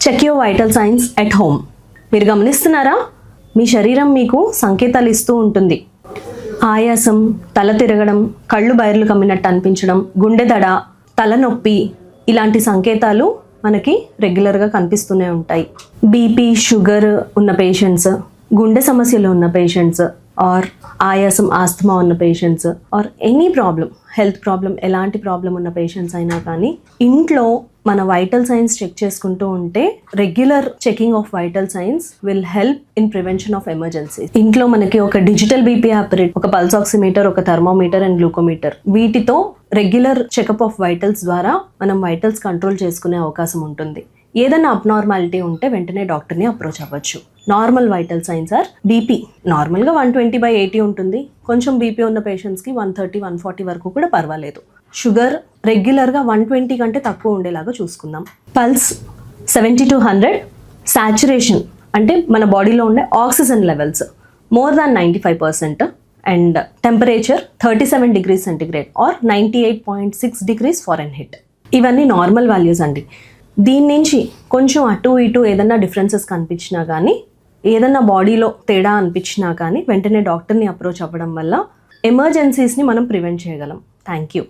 Check your vital signs at home. మీరు గమనిస్తున్నారా, మీ శరీరం మీకు సంకేతాలు ఇస్తూ ఉంటుంది. ఆయాసం, తల తిరగడం, కళ్ళు బైర్లు కమ్మినట్టు అనిపించడం, గుండె దడ, తలనొప్పి, ఇలాంటి సంకేతాలు మనకి రెగ్యులర్గా కనిపిస్తూనే ఉంటాయి. బీపీ, షుగర్ ఉన్న పేషెంట్స్, గుండె సమస్యలు ఉన్న పేషెంట్స్, ఆర్ ఆయాసం, ఆస్తమా ఉన్న patients, or any problem, health problem, ఎలాంటి ప్రాబ్లం ఉన్న పేషెంట్స్ అయినా కానీ ఇంట్లో మన వైటల్ సైన్స్ చెక్ చేసుకుంటూ ఉంటే regular checking of vital science will help in prevention of emergencies. ఇంట్లో మనకి ఒక డిజిటల్ బీపీ ఆపరేట్, ఒక పల్స్ ఆక్సిమీటర్, ఒక థర్మోమీటర్ అండ్ గ్లూకోమీటర్, వీటితో రెగ్యులర్ చెకప్ ఆఫ్ వైటల్స్ ద్వారా మనం వైటల్స్ కంట్రోల్ చేసుకునే అవకాశం ఉంటుంది. ఏదైనా అబ్నార్మాలిటీ ఉంటే వెంటనే డాక్టర్ని అప్రోచ్ అవ్వచ్చు. Normal vital signs or BP నార్మల్గా 120/80 ఉంటుంది. కొంచెం బీపీ ఉన్న పేషెంట్స్కి 130, 140 వరకు కూడా పర్వాలేదు. షుగర్ రెగ్యులర్గా 120 కంటే తక్కువ ఉండేలాగా చూసుకుందాం. Pulse 70 to 100. సాచురేషన్ అంటే మన బాడీలో ఉండే oxygen levels more than 95%. And temperature 37 degrees Centigrade or 98.6 degrees Fahrenheit. ఇవన్నీ నార్మల్ వాల్యూస్ అండి. దీని నుంచి కొంచెం అటు ఇటు ఏదన్నా డిఫరెన్సెస్ కనిపించినా కానీ, ఏదన్నా బాడీలో తేడా అనిపించినా కానీ వెంటనే డాక్టర్ని అప్రోచ్ అవ్వడం వల్ల ఎమర్జెన్సీస్ని మనం ప్రివెంట్ చేయగలం. Thank you.